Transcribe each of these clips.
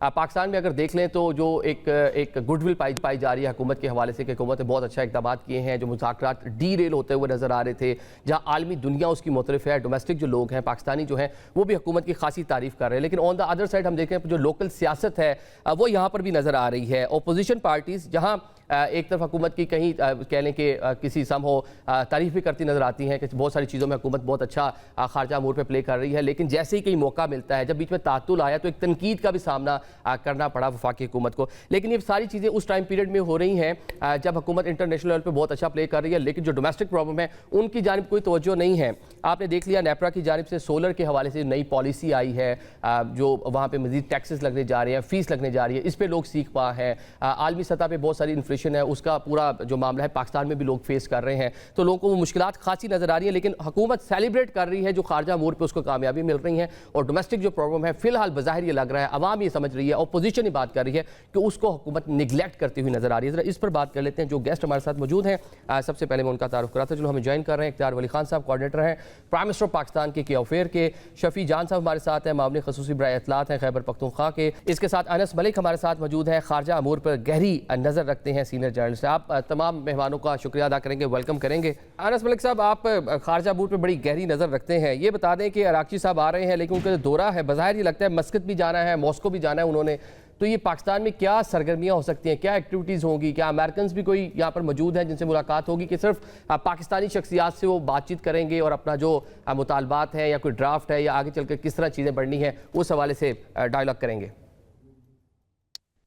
पाकिस्तान में अगर देख लें तो जो एक गुडविल पाई जा रही है हुकूमत के हवाले से कि हुकूमत ने बहुत अच्छा इक़दाम किए हैं, जो मुज़ाकरात डी रेल होते हुए नज़र आ रहे थे, जहाँ आलमी दुनिया उसकी मुतरफ़ है, डोमेस्टिक जो लोग हैं पाकिस्तानी जो हैं वो भी हुकूमत की खासी तारीफ़ कर रहे हैं। लेकिन ऑन द अदर साइड हम देखें जो लोकल सियासत है वो यहाँ पर भी नज़र आ रही है। अपोजिशन पार्टीज़ जहाँ एक तरफ हुकूमत की कहीं कह लें कि किसी सम हो तारीफ़ भी करती नज़र आती हैं कि बहुत सारी चीज़ों में हुकूमत बहुत अच्छा खारजा अमूर पे प्ले कर रही है, लेकिन जैसे ही कहीं मौका मिलता है, जब बीच में तातुल आया तो एक तनकीद का भी सामना करना पड़ा वफाकी हुकूमत को। लेकिन ये सारी चीज़ें उस टाइम पीरियड में हो रही हैं जब हुकूमत इंटरनेशनल लेवल पर बहुत अच्छा प्ले कर रही है, लेकिन जो डोमेस्टिक प्रॉब्लम है उनकी जानिब कोई तवज्जो नहीं है। आपने देख लिया नेपरा की जानिब से सोलर के हवाले से नई पॉलिसी आई है, जो वहाँ पर मज़ीद टैक्सेस लगने जा रहे हैं, फ़ीस लगने जा रही है, इस पर लोग सीख पा हैं। आलमी सतह पर बहुत सारी इन्फ्लेशन है, उसका पूरा जो मामला है पाकिस्तान में भी लोग फेस कर रहे हैं, तो लोगों को वो मुश्किलात खासी नज़र आ रही है। लेकिन हुकूमत सेलिब्रेट कर रही है जो खारजा अमूर पे उसको कामयाबी मिल रही है, और डोमेस्टिक जो प्रॉब्लम है फिलहाल बज़ाहिर ये लग रहा है अवाम ये समझ रही है, अपोजिशन ही बात कर रही है कि उसको हुकूमत निगलेक्ट करती हुई नज़र आ रही है। इस पर बात कर लेते हैं, जो गेस्ट हमारे साथ मौजूद हैं। सबसे पहले मैं उनका तारुफ कराता हूं, जो हमें ज्वाइन कर रहे हैं इख्तियार वली खान साहब, कोऑर्डिनेटर हैं प्राइम मिनिस्टर ऑफ पाकिस्तान के अफेयर के। शफी जान साहब हमारे साथ हैं, मामले खसूसी बराए इत्तलात हैं खैबर पख्तूनख्वा के। इसके साथ अनस मलिक हमारे साथ मौजूद हैं, खारजा अमूर पर गहरी नज़र रखते हैं, सीनियर जर्नलिस्ट। आप तमाम मेहमानों का शुक्रिया अदा करेंगे, वेलकम करेंगे। अनस मलिक साहब, आप खारजा अमूर पर बड़ी गहरी नज़र रखते हैं, ये बता दें कि अराक़ची साहब आ रहे हैं, लेकिन उनका जो दौरा है बज़ाहिर ये लगता है मस्कत भी जाना है, मॉस्को भी जाना है उन्होंने, तो ये पाकिस्तान में क्या सरगर्मियाँ हो सकती हैं, क्या एक्टिविटीज़ होंगी, क्या अमेरिकन भी कोई यहाँ पर मौजूद हैं जिनसे मुलाकात होगी, कि सिर्फ पाकिस्तानी शख्सियात से वो बातचीत करेंगे और अपना जो मुतालबात हैं या कोई ड्राफ्ट है या आगे चल कर किस तरह चीज़ें बढ़नी है उस हवाले से डायलॉग करेंगे?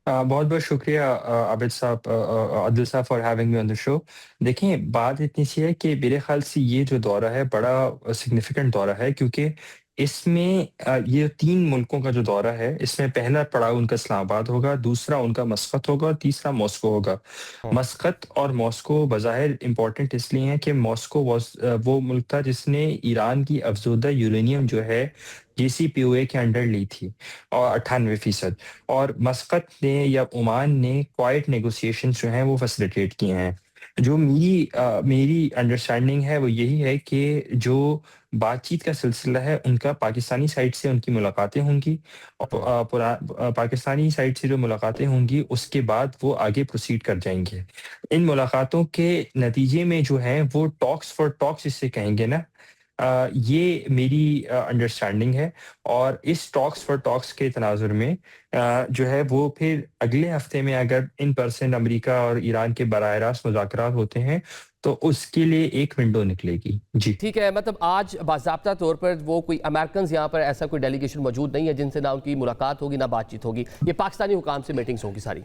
बहुत बहुत शुक्रिया आबिद साहब, आदिल साहब, for having me on the show. देखिए, बात इतनी सी है कि मेरे ख्याल से ये जो दौरा है बड़ा सिग्निफिकेंट दौरा है, क्योंकि इसमें ये 3 मुल्कों का जो दौरा है, इसमें पहला पड़ाव उनका इस्लामाबाद होगा, दूसरा उनका मस्कत होगा और तीसरा मॉस्को होगा। मस्कत और मॉस्को बज़ाहिर इम्पोर्टेंट इसलिए हैं कि मॉस्को वो मुल्क था जिसने ईरान की अफ़ज़ोदा यूरेनियम जो है JCPOA के अंडर ली थी, और 98% और मस्कत ने या ओमान ने क्वाइट नेगोशिएशंस जो हैं वो फैसिलिटेट किए हैं। जो मेरी अंडरस्टैंडिंग है वो यही है कि जो बातचीत का सिलसिला है उनका पाकिस्तानी साइड से उनकी मुलाकातें होंगी, और पाकिस्तानी साइड से जो मुलाकातें होंगी उसके बाद वो आगे प्रोसीड कर जाएँगे। इन मुलाकातों के नतीजे में जो है वो टॉक्स फॉर टॉक्स जिसे कहेंगे ना, ये मेरी अंडरस्टैंडिंग है, और इस टॉक्स फॉर टॉक्स के तनाजुर में जो है वो फिर अगले हफ्ते में अगर इन पर्सन अमेरिका और ईरान के बराह रास्त मुज़ाकरात होते हैं तो उसके लिए एक विंडो निकलेगी। जी। ठीक है, मतलब आज बाज़ाब्ता तौर पर वो कोई अमेरिकन यहाँ पर ऐसा कोई डेलीगेशन मौजूद नहीं है जिनसे ना उनकी मुलाकात होगी ना बातचीत होगी, ये पाकिस्तानी हुकाम से मीटिंग्स होंगी सारी?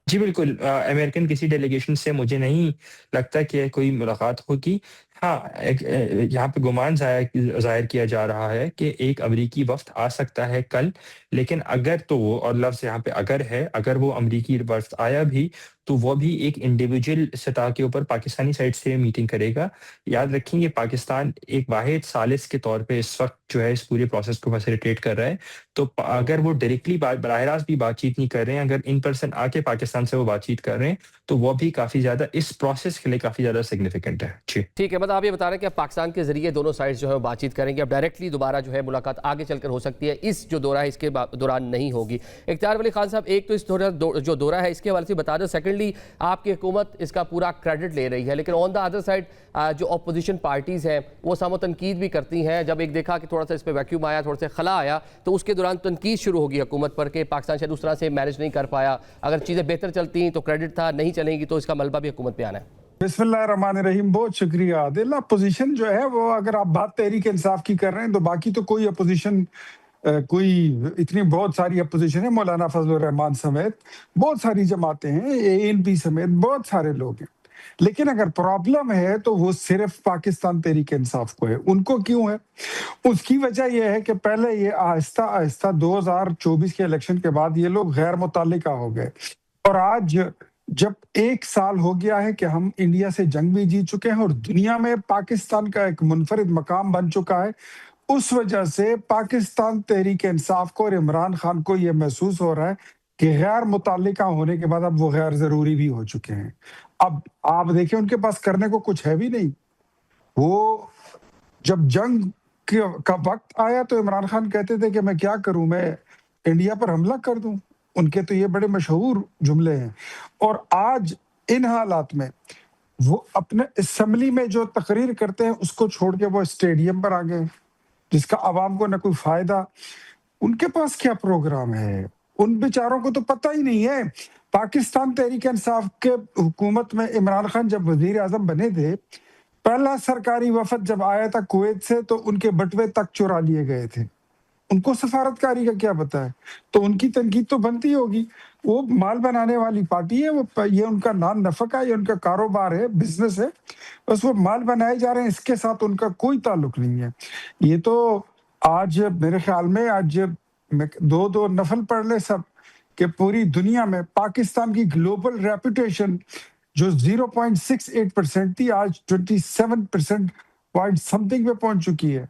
जी, बिल्कुल, अमेरिकन किसी डेलीगेशन से मुझे नहीं लगता कि कोई मुलाकात होगी। हाँ, एक यहाँ पे गुमान ज़ाहिर किया जा रहा है कि एक अमरीकी वफ़्द आ सकता है कल, लेकिन अगर तो वो, और लफ्ज़ यहाँ पे अगर है, अगर वो अमरीकी वफ़्द आया भी, तो वो भी एक इंडिविजुअल सतह के ऊपर पाकिस्तानी साइड से मीटिंग करेगा। याद रखें, ये पाकिस्तान एक वाहिद सालिस के तौर पे इस वक़्त जो है इस पूरे प्रोसेस को फैसिलिटेट कर रहा है। तो अगर वो डायरेक्टली बराह रास्त भी बातचीत नहीं कर रहे हैं, अगर इन पर्सन आके पाकिस्तान से वो बातचीत कर रहे हैं, तो वो भी काफ़ी ज़्यादा इस प्रोसेस के लिए काफ़ी ज़्यादा सिग्निफिकेंट है। जी। ठीक है, मतलब आप ये बता रहे हैं कि अब पाकिस्तान के जरिए दोनों साइड्स जो है वो बातचीत करेंगे, अब डायरेक्टली दोबारा जो है मुलाकात आगे चलकर हो सकती है, इस जो दौरा है इसके दौरान नहीं होगी। इख्तियार वली खान साहब, एक तो इस जो दौरा है इसके हवाले से बता दो, सेकेंडली आपकी हुकूमत इसका पूरा क्रेडिट ले रही है, लेकिन ऑन द अदर साइड जो अपोजिशन पार्टीज़ हैं वो सामो तनकीद भी करती हैं। जब एक देखा कि थोड़ा सा इस पर वैक्यूम आया, थोड़ा सा खला आया, तो उसके दौरान तनकीद शुरू होगी हुकूमत पर कि पाकिस्तान शायद उस तरह से मैनेज नहीं कर पाया, अगर चीज़ें बेहतर चलती तो क्रेडिट था, नहीं चलेंगी तो इसका मलबा भी हुकूमत पे आना है। बिस्मिल्लाहिर्रहमानिर्रहीम, बहुत शुक्रिया आदिल। अपोजिशन जो है वो, अगर आप बात तहरीक इंसाफ की कर रहे हैं तो बाकी तो कोई अपोजिशन, कोई इतनी बहुत सारी अपोजिशन है, मौलाना फजलुर रहमान समेत बहुत सारी जमातें हैं, ANP समेत बहुत सारे लोग हैं। लेकिन अगर प्रॉब्लम है तो वो सिर्फ पाकिस्तान तहरीक इंसाफ को है। उनको क्यों है? उसकी वजह यह है कि पहले ये आहिस्ता आहिस्ता 2024 के इलेक्शन के बाद ये लोग गैर मुतालिका हो गए, और आज जब 1 साल हो गया है कि हम इंडिया से जंग भी जीत चुके हैं और दुनिया में पाकिस्तान का एक मुनफरिद मकाम बन चुका है, उस वजह से पाकिस्तान तहरीक इंसाफ को और इमरान खान को यह महसूस हो रहा है कि गैर मुतालिका होने के बाद अब वो गैर जरूरी भी हो चुके हैं। अब आप देखिए, उनके पास करने को कुछ है भी नहीं। वो जब जंग का वक्त आया तो इमरान खान कहते थे कि मैं क्या करूं, मैं इंडिया पर हमला कर दूं। उनके तो ये बड़े मशहूर जुमले हैं। और आज इन हालात में वो अपने असेंबली में जो तकरीर करते हैं उसको छोड़ के वो स्टेडियम पर आ गए, जिसका आवाम को न कोई फायदा। उनके पास क्या प्रोग्राम है? उन बेचारों को तो पता ही नहीं है। पाकिस्तान तहरीक इंसाफ के हुकूमत में इमरान खान जब वजीर आजम बने थे, पहला सरकारी वफद जब आया था कुवैत से तो उनके बटुए तक चुरा लिए गए थे। उनको सफारतकारी का क्या पता है? तो उनकी तनकीद तो बनती होगी। वो माल बनाने वाली पार्टी है, ये उनका नाम नफक है, ये उनका कारोबार है, बिजनेस है। बस वो माल बनाए जा रहे हैं, इसके साथ उनका कोई ताल्लुक नहीं है। ये तो आज मेरे ख्याल में आज दो नफल पढ़ ले सब कि पूरी दुनिया में पाकिस्तान की ग्लोबल रेपुटेशन जो 0.68% थी आज 27% पॉइंट समथिंग पे पहुंच चुकी है।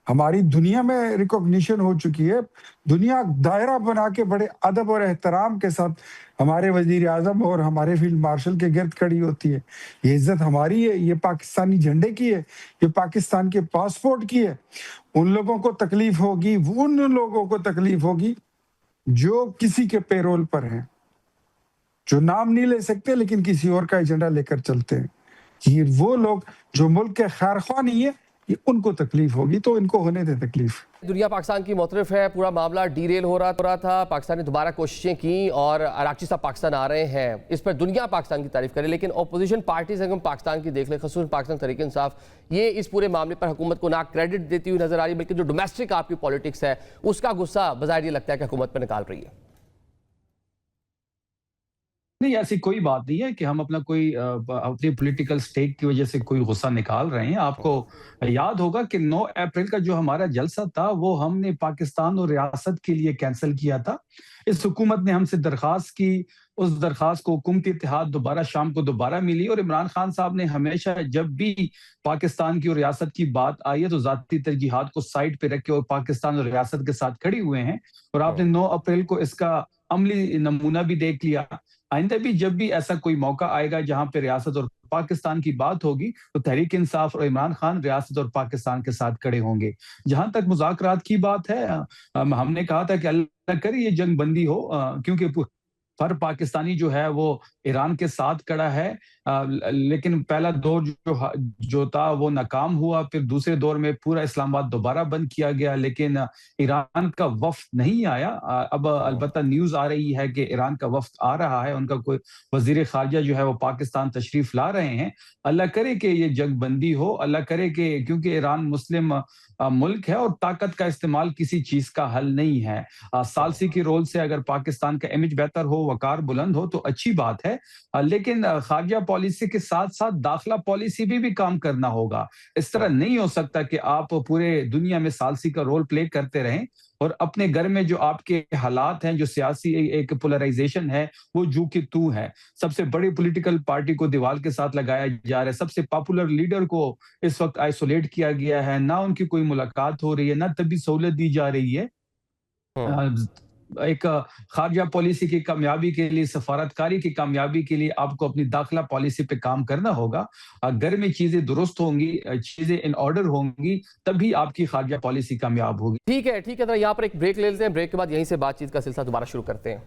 हमारी दुनिया में रिकॉग्निशन हो चुकी है। दुनिया दायरा बना के बड़े अदब और एहतराम के साथ हमारे वजीर आजम और हमारे फील्ड मार्शल के गिर्द खड़ी होती है। ये इज्जत हमारी है, ये पाकिस्तानी झंडे की है, ये पाकिस्तान के पासपोर्ट की है। उन लोगों को तकलीफ होगी, उन लोगों को तकलीफ होगी जो किसी के पेरोल पर हैं, जो नाम नहीं ले सकते लेकिन किसी और का एजेंडा लेकर चलते हैं। ये वो लोग जो मुल्क के खैरख्वाह नहीं है, ये उनको तकलीफ होगी, तो इनको होने दे तकलीफ। दुनिया पाकिस्तान की मुतरफ है, पूरा मामला डीरेल हो रहा था। पाकिस्तान ने दोबारा कोशिशें की और अराक्ची साहब पाकिस्तान आ रहे हैं, इस पर दुनिया पाकिस्तान की तारीफ करे, लेकिन अपोजिशन पार्टीज अगर पाकिस्तान की देख ले, खसूस पाकिस्तान तहरीक इंसाफ, ये इस पूरे मामले पर हुकूमत को ना क्रेडिट देती हुई नजर आ रही है, बल्कि जो डोमेस्टिक आपकी पॉलिटिक्स है उसका गुस्सा बज़ाहिर ये लगता है कि हुकूमत पर निकाल रही है। नहीं, ऐसी कोई बात नहीं है कि हम अपना कोई अपनी पॉलिटिकल स्टेक की वजह से कोई गुस्सा निकाल रहे हैं। आपको याद होगा कि 9 अप्रैल का जो हमारा जलसा था वो हमने पाकिस्तान और रियासत के लिए कैंसिल किया था। इस हुकूमत ने हमसे दरख्वास्त की, उस दरख्वास्त को हुकूमती इत्तेहाद दोबारा शाम को दोबारा मिली और इमरान खान साहब ने हमेशा जब भी पाकिस्तान की और रियासत की बात आई है तो ज़ाती तरजीहात को साइड पे रख के और पाकिस्तान और रियासत के साथ खड़े हुए हैं। और आपने 9 अप्रैल को इसका अमली नमूना भी देख लिया। आइंदा भी जब भी ऐसा कोई मौका आएगा जहां पे रियासत और पाकिस्तान की बात होगी तो तहरीक इंसाफ और इमरान खान रियासत और पाकिस्तान के साथ खड़े होंगे। जहां तक मुज़ाकरात की बात है, हमने कहा था कि अल्लाह करे ये जंग बंदी हो, क्योंकि हर पाकिस्तानी जो है वो ईरान के साथ खड़ा है। लेकिन पहला दौर जो था वो नाकाम हुआ, फिर दूसरे दौर में पूरा इस्लामाबाद दोबारा बंद किया गया, लेकिन ईरान का वफ्द नहीं आया। अब अलबत्ता न्यूज़ आ रही है कि ईरान का वफ्द आ रहा है, उनका कोई वजीर खारजा जो है वो पाकिस्तान तशरीफ ला रहे हैं। अल्लाह करे कि ये जंग बंदी हो, अल्लाह करे कि, क्योंकि ईरान मुस्लिम मुल्क है और ताकत का इस्तेमाल किसी चीज का हल नहीं है। सालसी की रोल से अगर पाकिस्तान का इमेज बेहतर हो, वकार बुलंद हो तो अच्छी बात है, लेकिन खारजा पॉलिसी के साथ साथ दाखिला पॉलिसी भी काम करना होगा। इस तरह नहीं हो सकता कि आप पूरे दुनिया में सालसी का रोल प्ले करते रहें और अपने घर में जो आपके हालात हैं, जो सियासी एक पोलराइजेशन है, वो जू की तू है। सबसे बड़ी पॉलिटिकल पार्टी को दीवार के साथ लगाया जा रहा है, सबसे पॉपुलर लीडर को इस वक्त आइसोलेट किया गया है, ना उनकी कोई मुलाकात हो रही है, ना तभी सहूलत दी जा रही है। एक खारजा पॉलिसी की कामयाबी के लिए, सफारतकारी की कामयाबी के लिए आपको अपनी दाखिला पॉलिसी पे काम करना होगा। घर में चीजें दुरुस्त होंगी, चीजें इन ऑर्डर होंगी, तभी आपकी खारजा पॉलिसी कामयाब होगी। ठीक है, तो यहाँ पर एक ब्रेक ले लेते हैं, ब्रेक के बाद यहीं से बातचीत का सिलसिला दोबारा शुरू करते हैं।